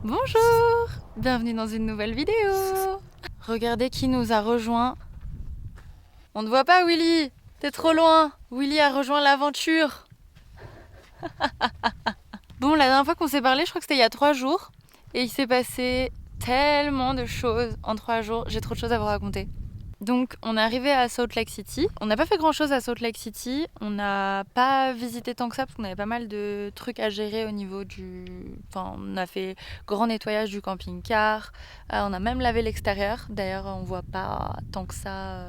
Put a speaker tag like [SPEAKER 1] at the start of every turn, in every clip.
[SPEAKER 1] Bonjour, bienvenue dans une nouvelle vidéo. Regardez qui nous a rejoint. On ne voit pas Willy, t'es trop loin. Willy a rejoint l'aventure. Bon, la dernière fois qu'on s'est parlé, je crois que c'était il y a 3 jours. Et il s'est passé tellement de choses en 3 jours, j'ai trop de choses à vous raconter. Donc on est arrivé à Salt Lake City. On n'a pas fait grand chose à Salt Lake City. On n'a pas visité tant que ça parce qu'on avait pas mal de trucs à gérer au niveau du... Enfin, on a fait grand nettoyage du camping-car. On a même lavé l'extérieur. D'ailleurs, on voit pas tant que ça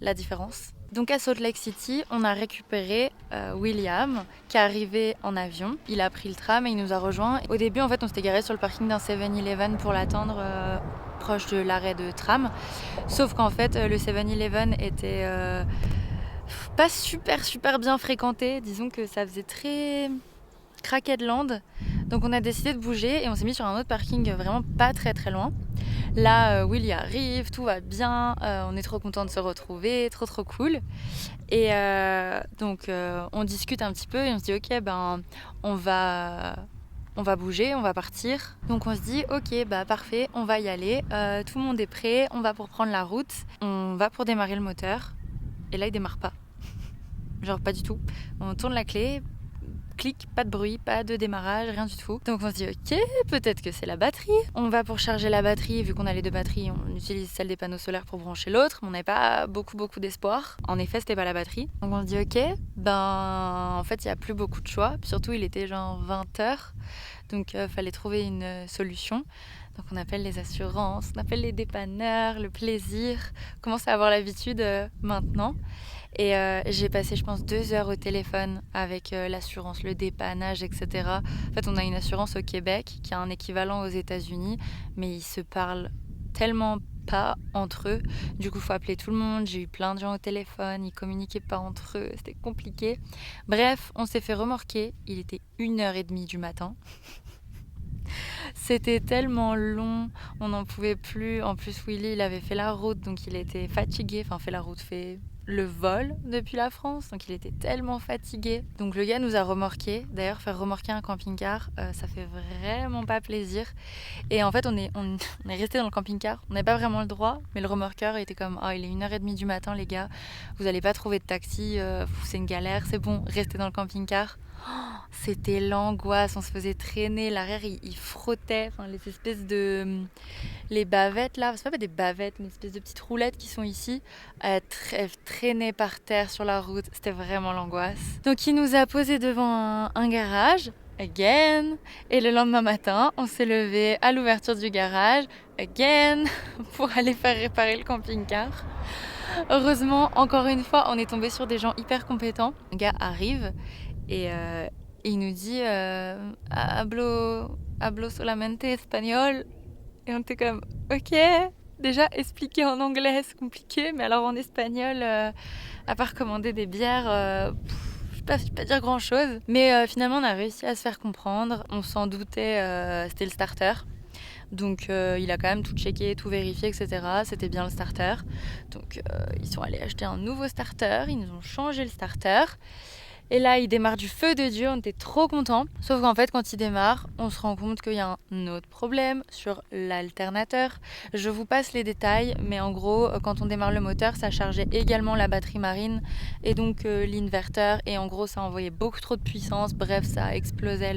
[SPEAKER 1] la différence. Donc à Salt Lake City, on a récupéré William qui est arrivé en avion. Il a pris le tram et il nous a rejoints. Au début, en fait, on s'était garé sur le parking d'un 7-Eleven pour l'attendre proche de l'arrêt de tram. Sauf qu'en fait, le 7-Eleven était pas super bien fréquenté. Disons que ça faisait très craquette land. Donc on a décidé de bouger et on s'est mis sur un autre parking vraiment pas très loin. Là, Willy arrive, tout va bien, on est trop content de se retrouver, trop cool. Et donc on discute un petit peu et on se dit ok, on va bouger, on va partir. Donc on se dit ok, parfait, on va y aller, tout le monde est prêt, on va pour prendre la route, on va pour démarrer le moteur. Et là il démarre pas, genre pas du tout. On tourne la clé, clic, pas de bruit, pas de démarrage, rien du tout. Donc on se dit ok, peut-être que c'est la batterie. On va pour charger la batterie, vu qu'on a les 2 batteries, on utilise celle des panneaux solaires pour brancher l'autre, mais on n'avait pas beaucoup d'espoir. En effet, c'était pas la batterie. Donc on se dit ok, en fait il y a plus beaucoup de choix, puis surtout il était genre 20h. Donc, fallait trouver une solution. Donc, on appelle les assurances, on appelle les dépanneurs, le plaisir. On commence à avoir l'habitude maintenant. Et j'ai passé, je pense, 2 heures au téléphone avec l'assurance, le dépannage, etc. En fait, on a une assurance au Québec qui a un équivalent aux États-Unis, mais ils se parlent tellement pas entre eux. Du coup, il faut appeler tout le monde. J'ai eu plein de gens au téléphone, ils communiquaient pas entre eux, c'était compliqué. Bref, on s'est fait remorquer. Il était 1h30 du matin. C'était tellement long, on n'en pouvait plus. En plus, Willy, il avait fait la route, donc il était fatigué. Enfin, fait la route, fait le vol depuis la France, donc il était tellement fatigué. Donc le gars nous a remorqués. D'ailleurs, faire remorquer un camping-car, ça fait vraiment pas plaisir. Et en fait, on est resté dans le camping-car. On n'avait pas vraiment le droit, mais le remorqueur était comme ah, il est 1h30 du matin, les gars. Vous n'allez pas trouver de taxi, c'est une galère, c'est bon, restez dans le camping-car. C'était l'angoisse, on se faisait traîner, l'arrière il frottait, enfin les espèces de... Les bavettes là, c'est pas des bavettes, mais des espèces de petites roulettes qui sont ici, elles traînaient par terre sur la route, c'était vraiment l'angoisse. Donc il nous a posé devant un garage, again, et le lendemain matin, on s'est levé à l'ouverture du garage, again, pour aller faire réparer le camping-car. Heureusement, encore une fois, on est tombé sur des gens hyper compétents. Le gars arrive et il nous dit hablo solamente espagnol. Et on était comme ok. Déjà, expliquer en anglais, c'est compliqué, mais alors en espagnol, à part commander des bières, je peux pas dire grand chose. Mais finalement, on a réussi à se faire comprendre. On s'en doutait, c'était le starter. Donc il a quand même tout checké, tout vérifié, etc. C'était bien le starter. Donc ils sont allés acheter un nouveau starter, ils nous ont changé le starter. Et là, il démarre du feu de Dieu, on était trop contents. Sauf qu'en fait, quand il démarre, on se rend compte qu'il y a un autre problème sur l'alternateur. Je vous passe les détails, mais en gros, quand on démarre le moteur, ça chargeait également la batterie marine et donc l'inverteur. Et en gros, ça envoyait beaucoup trop de puissance. Bref, ça explosait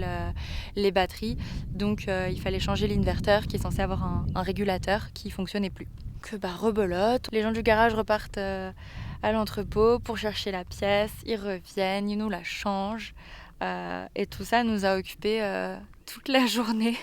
[SPEAKER 1] les batteries. Donc, il fallait changer l'inverteur qui est censé avoir un régulateur qui fonctionnait plus. Que bah rebelote, les gens du garage repartent à l'entrepôt pour chercher la pièce, ils reviennent, ils nous la changent et tout ça nous a occupé toute la journée.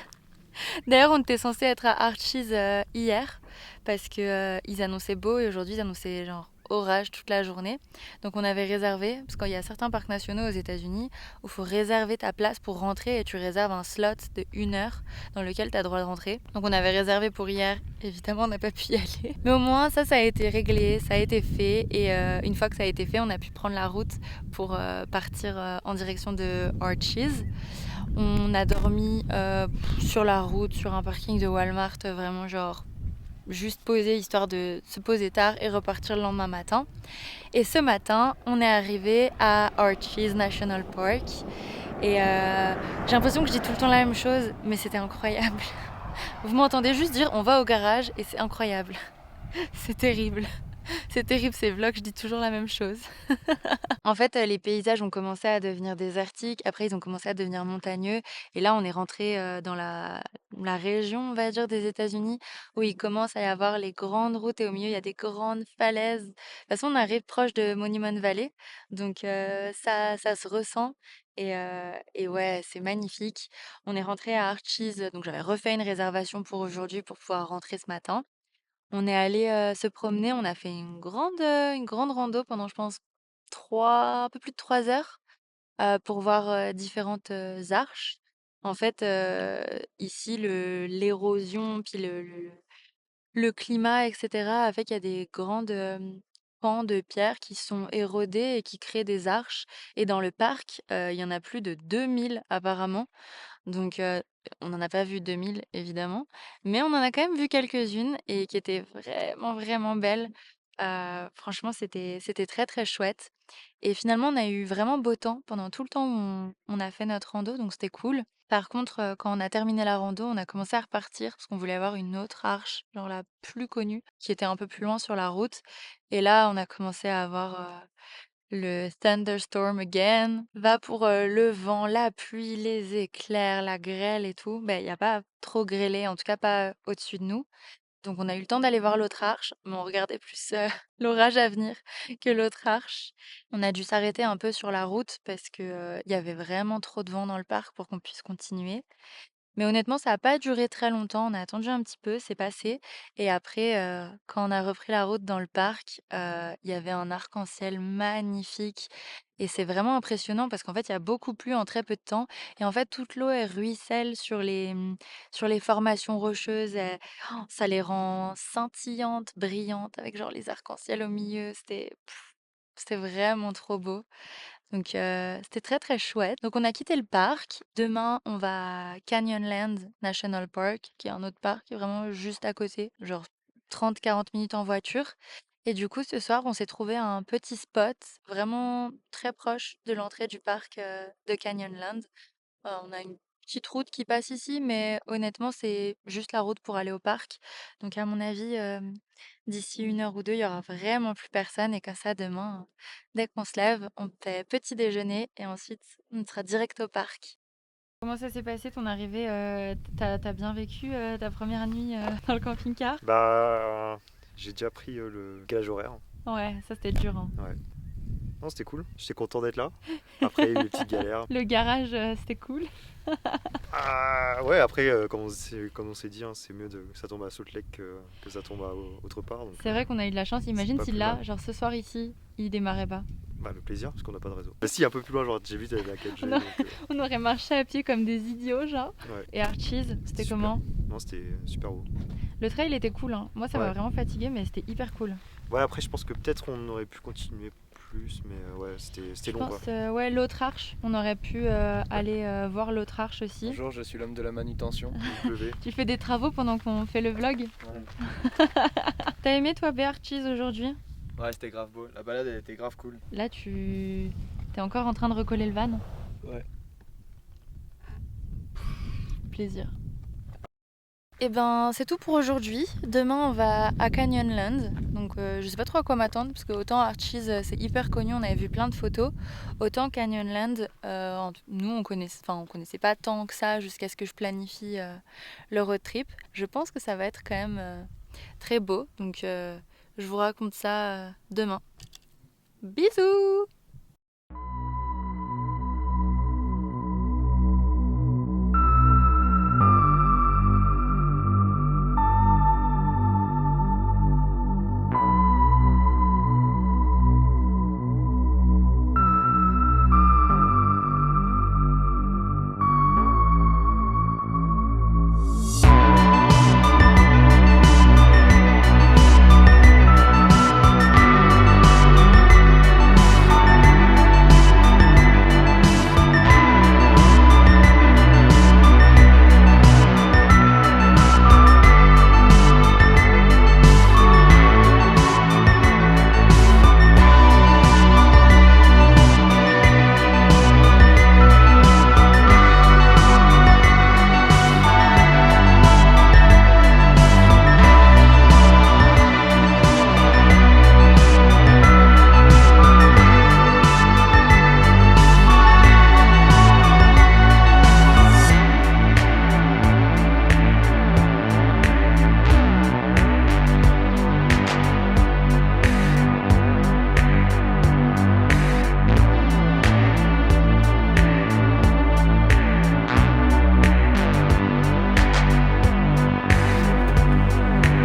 [SPEAKER 1] D'ailleurs, on était censé être à Archie's hier parce que ils annonçaient beau et aujourd'hui ils annonçaient genre orage toute la journée. Donc on avait réservé parce qu'il y a certains parcs nationaux aux États-Unis où il faut réserver ta place pour rentrer et tu réserves un slot de 1 heure dans lequel tu as le droit de rentrer. Donc on avait réservé pour hier. Évidemment, on n'a pas pu y aller. Mais au moins ça a été réglé, ça a été fait et une fois que ça a été fait, on a pu prendre la route pour partir en direction de Archie's. On a dormi sur la route, sur un parking de Walmart, vraiment genre juste posé histoire de se poser tard et repartir le lendemain matin. Et ce matin, on est arrivé à Archie's National Park et j'ai l'impression que je dis tout le temps la même chose, mais c'était incroyable. Vous m'entendez juste dire on va au garage et c'est incroyable. C'est terrible. C'est terrible ces vlogs, je dis toujours la même chose. En fait, les paysages ont commencé à devenir désertiques, après ils ont commencé à devenir montagneux et là on est rentré, dans la région, on va dire, des États-Unis où il commence à y avoir les grandes routes et au milieu il y a des grandes falaises. De toute façon, on arrive proche de Monument Valley, donc ça se ressent et ouais, c'est magnifique. On est rentré à Archies, donc j'avais refait une réservation pour aujourd'hui pour pouvoir rentrer ce matin. On est allé se promener, on a fait une grande rando pendant, je pense, un peu plus de 3 heures pour voir différentes arches. En fait, ici, l'érosion, puis le climat, etc., a fait qu'il y a des grandes pans de pierre qui sont érodés et qui créent des arches. Et dans le parc, il y en a plus de 2000 apparemment. Donc, on n'en a pas vu 2000 évidemment, mais on en a quand même vu quelques-unes et qui étaient vraiment, vraiment belles. Franchement, c'était très, très chouette et finalement, on a eu vraiment beau temps pendant tout le temps où on a fait notre rando, donc c'était cool. Par contre, quand on a terminé la rando, on a commencé à repartir parce qu'on voulait avoir une autre arche, genre la plus connue, qui était un peu plus loin sur la route et là, on a commencé à avoir, le thunderstorm again va pour le vent, la pluie, les éclairs, la grêle et tout. Ben, il n'y a pas trop grêlé, en tout cas pas au-dessus de nous. Donc on a eu le temps d'aller voir l'autre arche, mais on regardait plus l'orage à venir que l'autre arche. On a dû s'arrêter un peu sur la route parce que il y avait vraiment trop de vent dans le parc pour qu'on puisse continuer. Mais honnêtement, ça a pas duré très longtemps. On a attendu un petit peu, c'est passé. Et après, quand on a repris la route dans le parc, il y avait un arc-en-ciel magnifique. Et c'est vraiment impressionnant parce qu'en fait, il y a beaucoup plu en très peu de temps. Et en fait, toute l'eau, elle ruisselle sur les formations rocheuses. Ça les rend scintillantes, brillantes, avec genre les arcs-en-ciel au milieu. C'était vraiment trop beau. Donc, c'était très, très chouette. Donc, on a quitté le parc. Demain, on va à Canyonland National Park, qui est un autre parc qui est vraiment juste à côté, genre 30-40 minutes en voiture. Et du coup, ce soir, on s'est trouvé un petit spot vraiment très proche de l'entrée du parc de Canyonland. On a une petite route qui passe ici, mais honnêtement, c'est juste la route pour aller au parc. Donc, à mon avis, d'ici 1 heure ou deux, il y aura vraiment plus personne. Et comme ça, demain, dès qu'on se lève, on fait petit déjeuner et ensuite, on sera direct au parc. Comment ça s'est passé ton arrivée? T'as bien vécu ta première nuit dans le camping-car?
[SPEAKER 2] J'ai déjà pris le gage horaire.
[SPEAKER 1] Ouais, ça c'était dur, hein.
[SPEAKER 2] Ouais. Non, c'était cool. J'étais content d'être là. Après, il y a eu des petites galères.
[SPEAKER 1] Le garage, c'était cool.
[SPEAKER 2] Ah ouais, après, comme on s'est dit, hein, c'est mieux que ça tombe à Salt Lake que ça tombe autre part. Donc,
[SPEAKER 1] C'est vrai qu'on a eu de la chance. Imagine
[SPEAKER 2] pas
[SPEAKER 1] si
[SPEAKER 2] plus
[SPEAKER 1] là,
[SPEAKER 2] mal.
[SPEAKER 1] genre ce soir ici, il démarrait pas.
[SPEAKER 2] Le plaisir, parce qu'on n'a pas de réseau. Bah, si, un peu plus loin, genre, j'ai vu, t'avais la 4G.
[SPEAKER 1] On aurait, on aurait marché à pied comme des idiots, genre.
[SPEAKER 2] Ouais,
[SPEAKER 1] Et Archies, c'était
[SPEAKER 2] super.
[SPEAKER 1] comment?
[SPEAKER 2] Non, c'était super beau.
[SPEAKER 1] Le trail était cool, hein. Moi, ça m'a
[SPEAKER 2] Ouais.
[SPEAKER 1] vraiment fatigué, mais c'était hyper cool.
[SPEAKER 2] Ouais, après, je pense que peut-être on aurait pu continuer plus, mais ouais, c'était
[SPEAKER 1] Je
[SPEAKER 2] long, quoi.
[SPEAKER 1] pense, ouais, l'autre arche. On aurait pu aller voir l'autre arche aussi.
[SPEAKER 3] Bonjour, je suis l'homme de la manutention.
[SPEAKER 2] Il pleuvait.
[SPEAKER 1] Tu fais des travaux pendant qu'on fait le vlog?
[SPEAKER 3] Ouais.
[SPEAKER 1] T'as aimé, toi, Archies aujourd'hui?
[SPEAKER 3] Ouais, c'était grave beau. La balade, elle était grave cool.
[SPEAKER 1] Là, t'es encore en train de recoller le van?
[SPEAKER 3] Ouais.
[SPEAKER 1] Plaisir. Eh ben, c'est tout pour aujourd'hui. Demain, on va à Canyonland. Donc, je sais pas trop à quoi m'attendre, parce que autant Archies, c'est hyper connu, on avait vu plein de photos. Autant Canyonland, nous, on connaissait pas tant que ça jusqu'à ce que je planifie le road trip. Je pense que ça va être quand même très beau. Donc, je vous raconte ça demain. Bisous!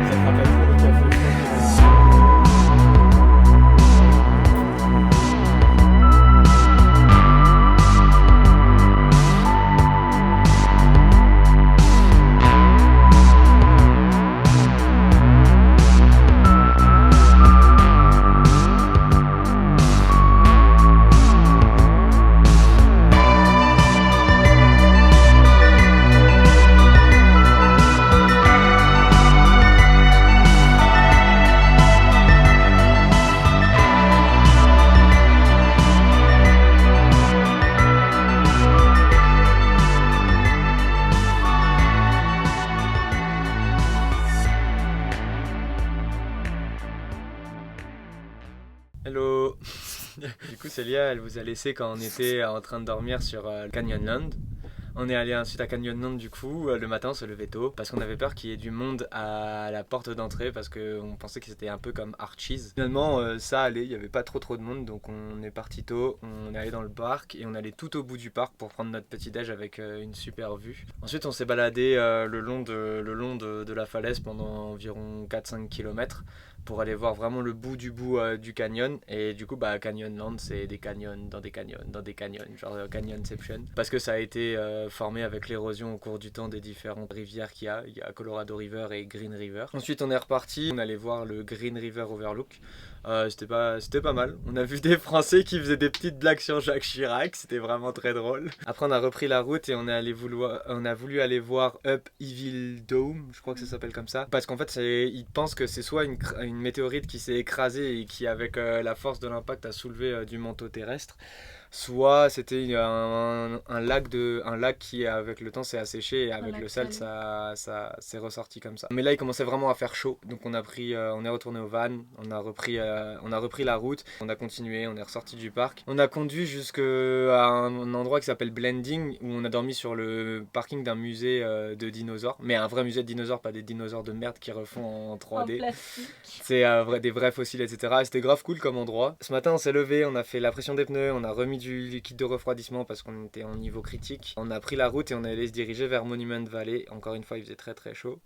[SPEAKER 3] Ça te rappelle trop le café, je pense. Hello. Du coup, Célia, elle vous a laissé quand on était en train de dormir sur Canyonland. On est allé ensuite à Canyonland du coup, le matin on se levait tôt parce qu'on avait peur qu'il y ait du monde à la porte d'entrée parce qu'on pensait que c'était un peu comme Archie's. Finalement ça allait, il n'y avait pas trop de monde donc on est parti tôt, on est allé dans le parc et on allait tout au bout du parc pour prendre notre petit déj avec une super vue. Ensuite on s'est baladé le long de la falaise pendant environ 4-5 km pour aller voir vraiment le bout du canyon. Et du coup, Canyonland, c'est des canyons dans des canyons dans des canyons, genre Canyonception. Parce que ça a été formé avec l'érosion au cours du temps des différentes rivières qu'il y a. Il y a Colorado River et Green River. Ensuite, on est reparti, on allait voir le Green River Overlook. C'était pas mal. On a vu des Français qui faisaient des petites blagues sur Jacques Chirac, c'était vraiment très drôle. Après, on a repris la route et on a voulu aller voir Up Evil Dome, je crois que ça s'appelle comme ça. Parce qu'en fait, ils pensent que c'est soit une météorite qui s'est écrasée et qui, avec la force de l'impact, a soulevé du manteau terrestre. Soit c'était un lac qui, avec le temps, s'est asséché et avec le sel, ça s'est ressorti comme ça. Mais là, il commençait vraiment à faire chaud. Donc, on est retourné au van, on a repris la route, on a continué, on est ressorti du parc. On a conduit jusqu'à un endroit qui s'appelle Blending, où on a dormi sur le parking d'un musée de dinosaures. Mais un vrai musée de dinosaures, pas des dinosaures de merde qui refont en 3D.
[SPEAKER 1] En plastique.
[SPEAKER 3] C'est des vrais fossiles, etc. Et c'était grave cool comme endroit. Ce matin, on s'est levé, on a fait la pression des pneus, on a remis du liquide de refroidissement parce qu'on était en niveau critique. On a pris la route et on est allé se diriger vers Monument Valley. Encore une fois, il faisait très chaud.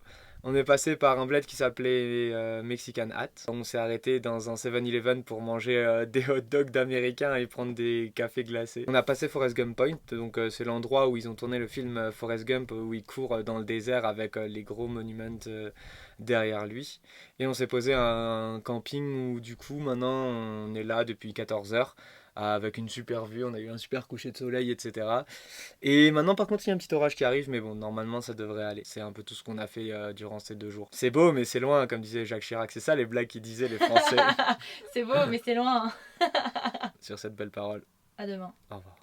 [SPEAKER 3] On est passé par un bled qui s'appelait Mexican Hat. On s'est arrêté dans un 7-Eleven pour manger des hot dogs d'américains et prendre des cafés glacés. On a passé Forrest Gump Point, donc c'est l'endroit où ils ont tourné le film Forrest Gump, où il court dans le désert avec les gros monuments derrière lui. Et on s'est posé à un camping où du coup maintenant on est là depuis 14 heures. Avec une super vue, on a eu un super coucher de soleil, etc. Et maintenant, par contre, il y a un petit orage qui arrive, mais bon, normalement, ça devrait aller. C'est un peu tout ce qu'on a fait durant ces 2 jours. C'est beau, mais c'est loin, comme disait Jacques Chirac. C'est ça les blagues qu'ils disaient, les Français.
[SPEAKER 1] C'est beau, mais c'est loin.
[SPEAKER 3] Sur cette belle parole.
[SPEAKER 1] À demain.
[SPEAKER 3] Au revoir.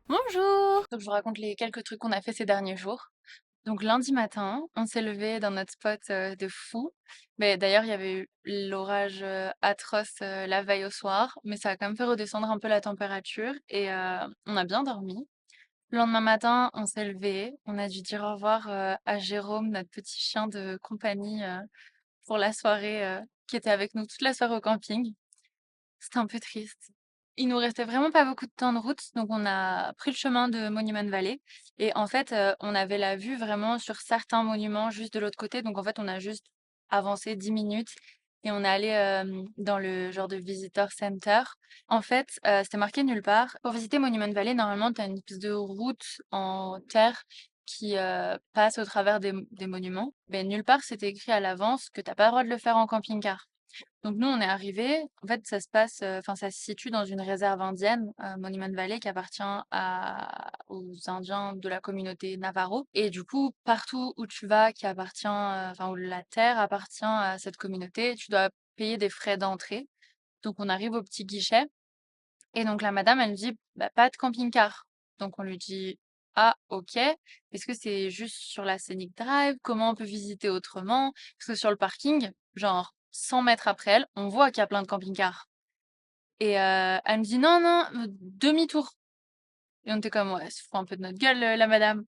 [SPEAKER 1] Bonjour! Donc je vous raconte les quelques trucs qu'on a fait ces derniers jours. Donc lundi matin, on s'est levé dans notre spot de fou. Mais d'ailleurs, il y avait eu l'orage atroce la veille au soir, mais ça a quand même fait redescendre un peu la température et on a bien dormi. Le lendemain matin, on s'est levé, on a dû dire au revoir à Jérôme, notre petit chien de compagnie, pour la soirée, qui était avec nous toute la soirée au camping. C'était un peu triste. Il nous restait vraiment pas beaucoup de temps de route, donc on a pris le chemin de Monument Valley. Et en fait, on avait la vue vraiment sur certains monuments juste de l'autre côté. Donc en fait, on a juste avancé 10 minutes et on est allé dans le genre de visitor center. En fait, c'était marqué nulle part. Pour visiter Monument Valley, normalement, tu as une espèce de route en terre qui passe au travers des monuments. Mais nulle part, c'était écrit à l'avance que t'as pas le droit de le faire en camping-car. Donc nous, on est arrivés. En fait, ça se passe, enfin, ça se situe dans une réserve indienne, Monument Valley, qui appartient aux Indiens de la communauté Navajo. Et du coup, partout où tu vas, qui appartient, enfin, où la terre appartient à cette communauté, tu dois payer des frais d'entrée. Donc on arrive au petit guichet. Et donc la madame, elle nous dit, bah, pas de camping-car. Donc on lui dit, ah ok, est-ce que c'est juste sur la Scenic Drive? Comment on peut visiter autrement? Parce que sur le parking, genre 100 mètres après elle, on voit qu'il y a plein de camping-cars. Et elle me dit non, non, demi-tour. Et on était comme, ouais, elle se fout un peu de notre gueule, la madame.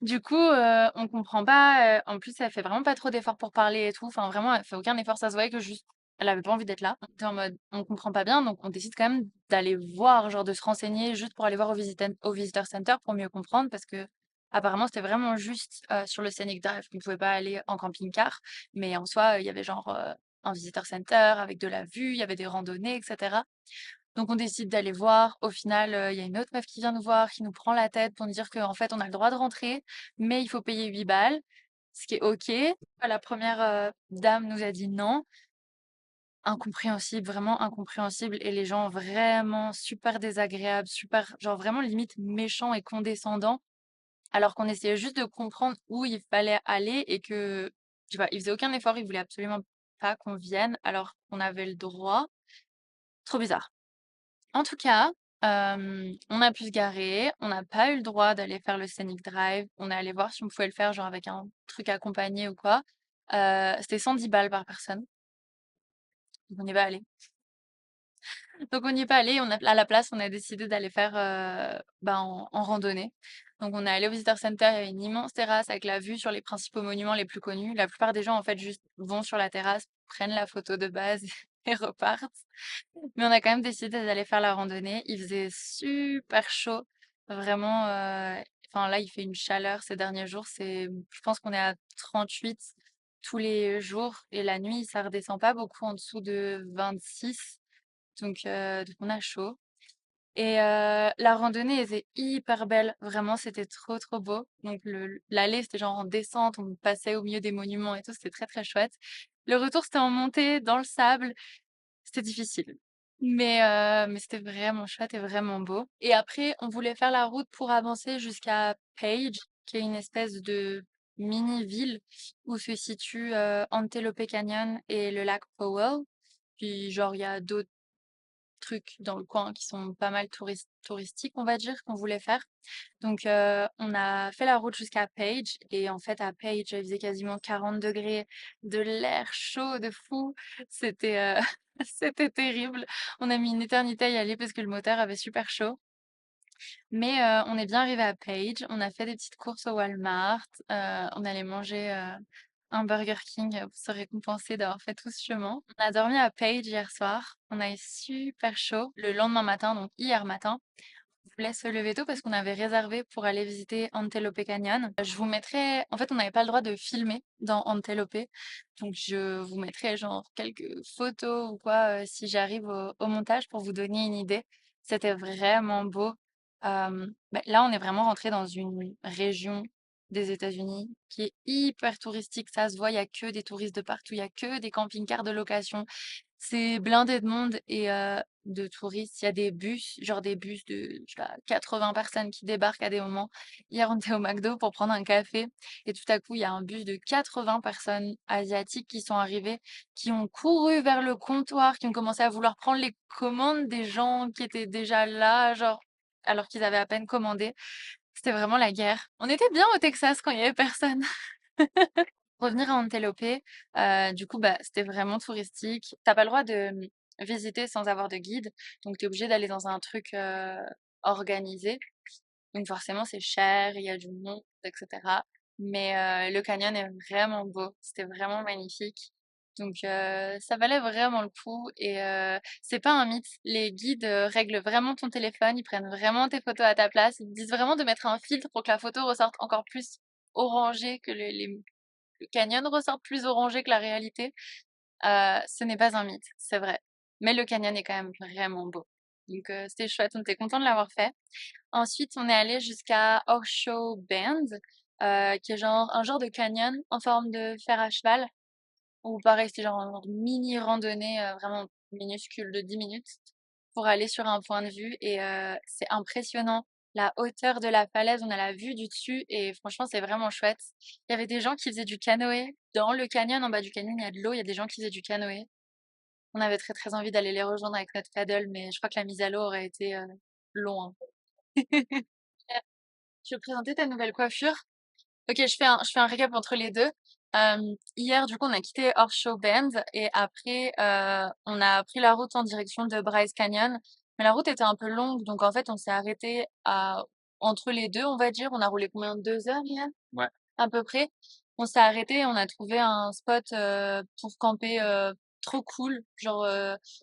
[SPEAKER 1] Du coup, on comprend pas. En plus, elle fait vraiment pas trop d'efforts pour parler et tout. Enfin, vraiment, elle fait aucun effort. Ça se voyait que juste, elle avait pas envie d'être là. On était en mode, on comprend pas bien, donc on décide quand même d'aller voir, genre de se renseigner juste pour aller voir au visitor center pour mieux comprendre, parce que apparemment c'était vraiment juste sur le Scenic Drive qu'on pouvait pas aller en camping-car, mais en soi, il y avait genre un visitor center avec de la vue, il y avait des randonnées, etc. Donc on décide d'aller voir. Au final, il y a une autre meuf qui vient nous voir, qui nous prend la tête pour nous dire qu'en fait, on a le droit de rentrer, mais il faut payer 8 balles, ce qui est OK. La première dame nous a dit non. Incompréhensible, vraiment incompréhensible. Et les gens vraiment super désagréables, super, genre vraiment limite méchants et condescendants, alors qu'on essayait juste de comprendre où il fallait aller et que, je sais pas, ils faisaient aucun effort, ils voulaient absolument pas qu'on vienne alors qu'on avait le droit. Trop bizarre. En tout cas, on a pu se garer, on n'a pas eu le droit d'aller faire le scenic drive. On est allé voir si on pouvait le faire, genre avec un truc accompagné ou quoi. C'était 110 balles par personne. Donc on n'y est pas allé. Donc on n'y est pas allé. À la place, on a décidé d'aller faire bah, en randonnée. Donc on est allé au Visitor Center, il y avait une immense terrasse avec la vue sur les principaux monuments les plus connus. La plupart des gens, en fait, juste vont sur la terrasse, prennent la photo de base et repartent. Mais on a quand même décidé d'aller faire la randonnée. Il faisait super chaud. Vraiment, enfin là, il fait une chaleur ces derniers jours. Je pense qu'on est à 38 tous les jours. Et la nuit, ça redescend pas beaucoup en dessous de 26. Donc on a chaud. Et la randonnée était hyper belle. Vraiment, c'était trop, trop beau. Donc l'allée, c'était genre en descente. On passait au milieu des monuments et tout. C'était très, très chouette. Le retour, c'était en montée dans le sable. C'était difficile. Mais c'était vraiment chouette et vraiment beau. Et après, on voulait faire la route pour avancer jusqu'à Page, qui est une espèce de mini-ville où se situe Antelope Canyon et le lac Powell. Puis genre, il y a d'autres trucs dans le coin qui sont pas mal touristiques, on va dire, qu'on voulait faire. Donc, on a fait la route jusqu'à Page. Et en fait, à Page, il faisait quasiment 40 degrés, de l'air chaud de fou. C'était c'était terrible. On a mis une éternité à y aller parce que le moteur avait super chaud. Mais on est bien arrivé à Page. On a fait des petites courses au Walmart. On allait manger un Burger King pour se récompenser d'avoir fait tout ce chemin. On a dormi à Page hier soir. On a eu super chaud le lendemain matin, donc hier matin. On voulait se lever tôt parce qu'on avait réservé pour aller visiter Antelope Canyon. Je vous mettrai, en fait, on n'avait pas le droit de filmer dans Antelope, donc je vous mettrai genre quelques photos ou quoi si j'arrive au montage pour vous donner une idée. C'était vraiment beau. Là, on est vraiment rentré dans une région des États-Unis qui est hyper touristique. Ça se voit, il y a que des touristes de partout, il y a que des camping-cars de location. C'est blindé de monde et de touristes. Il y a des bus, genre des bus de je sais pas, 80 personnes qui débarquent à des moments. Hier, on était au McDo pour prendre un café et tout à coup, il y a un bus de 80 personnes asiatiques qui sont arrivées, qui ont couru vers le comptoir, qui ont commencé à vouloir prendre les commandes des gens qui étaient déjà là, genre alors qu'ils avaient à peine commandé. C'était vraiment la guerre. On était bien au Texas quand il y avait personne. Revenir à Antelope, du coup, bah, c'était vraiment touristique. T'as pas le droit de visiter sans avoir de guide, donc tu es obligé d'aller dans un truc organisé. Donc forcément, c'est cher, il y a du monde, etc. Mais le canyon est vraiment beau, c'était vraiment magnifique. Donc ça valait vraiment le coup et c'est pas un mythe. Les guides règlent vraiment ton téléphone, ils prennent vraiment tes photos à ta place, ils te disent vraiment de mettre un filtre pour que la photo ressorte encore plus orangée que le canyon ressorte plus orangé que la réalité. Ce n'est pas un mythe, c'est vrai. Mais le canyon est quand même vraiment beau. Donc c'était chouette, on était content de l'avoir fait. Ensuite, on est allé jusqu'à Horseshoe Bend, qui est genre un genre de canyon en forme de fer à cheval. Ou pareil, c'était genre un genre de mini randonnée vraiment minuscule de 10 minutes pour aller sur un point de vue et c'est impressionnant. La hauteur de la falaise, on a la vue du dessus et franchement, c'est vraiment chouette. Il y avait des gens qui faisaient du canoë dans le canyon. En bas du canyon, il y a de l'eau, il y a des gens qui faisaient du canoë. On avait très très envie d'aller les rejoindre avec notre paddle, mais je crois que la mise à l'eau aurait été long, hein. Je vais présenter ta nouvelle coiffure. Ok, je fais un récap entre les deux. Hier, du coup, on a quitté Horseshoe Bend et après, on a pris la route en direction de Bryce Canyon. Mais la route était un peu longue, donc en fait, on s'est arrêté entre les deux, on va dire. On a roulé combien? 2 heures hier?
[SPEAKER 3] Ouais.
[SPEAKER 1] À peu près. On s'est arrêté, on a trouvé un spot pour camper trop cool, genre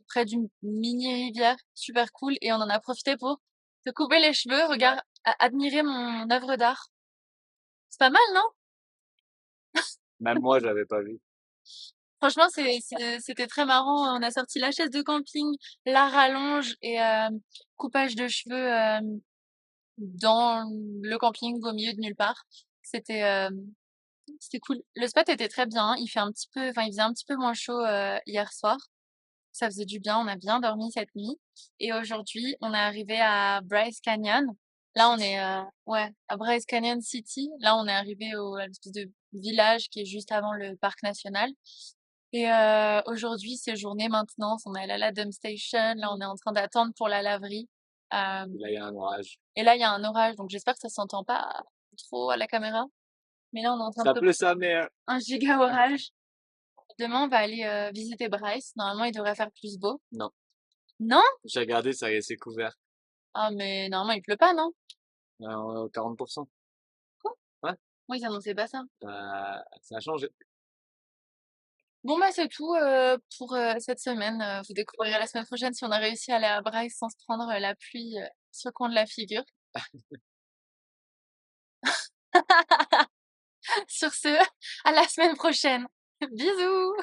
[SPEAKER 1] près d'une mini rivière, super cool, et on en a profité pour se couper les cheveux, regarde, admirer mon œuvre d'art. C'est pas mal, non?
[SPEAKER 3] Même moi, j'avais pas vu.
[SPEAKER 1] Franchement, c'était très marrant. On a sorti la chaise de camping, la rallonge et coupage de cheveux dans le camping au milieu de nulle part. C'était c'était cool. Le spot était très bien. Il fait un petit peu, enfin, il faisait un petit peu moins chaud hier soir. Ça faisait du bien. On a bien dormi cette nuit. Et aujourd'hui, on est arrivé à Bryce Canyon. Là, on est ouais, à Bryce Canyon City. Là, on est arrivé à l'espèce de village qui est juste avant le parc national. Et aujourd'hui, c'est journée maintenance. On est allé à la dump station. Là, on est en train d'attendre pour la laverie.
[SPEAKER 3] Là, il y a un orage.
[SPEAKER 1] Et là, il y a un orage, donc j'espère que ça s'entend pas trop à la caméra. Mais là, on est en train
[SPEAKER 3] Ça
[SPEAKER 1] de
[SPEAKER 3] pleut sa mère.
[SPEAKER 1] un giga orage. Demain, on va aller visiter Bryce. Normalement, il devrait faire plus beau.
[SPEAKER 3] Non.
[SPEAKER 1] Non?
[SPEAKER 3] J'ai regardé, c'est couvert.
[SPEAKER 1] Ah, mais normalement, il pleut pas, non?
[SPEAKER 3] 40%.
[SPEAKER 1] Quoi?
[SPEAKER 3] Ouais.
[SPEAKER 1] Oui, ils annonçaient pas ça.
[SPEAKER 3] Ça a changé.
[SPEAKER 1] Bon, bah, c'est tout pour cette semaine. Vous découvrirez la semaine prochaine si on a réussi à aller à Bryce sans se prendre la pluie sur le coin de la figure. Sur ce, à la semaine prochaine. Bisous!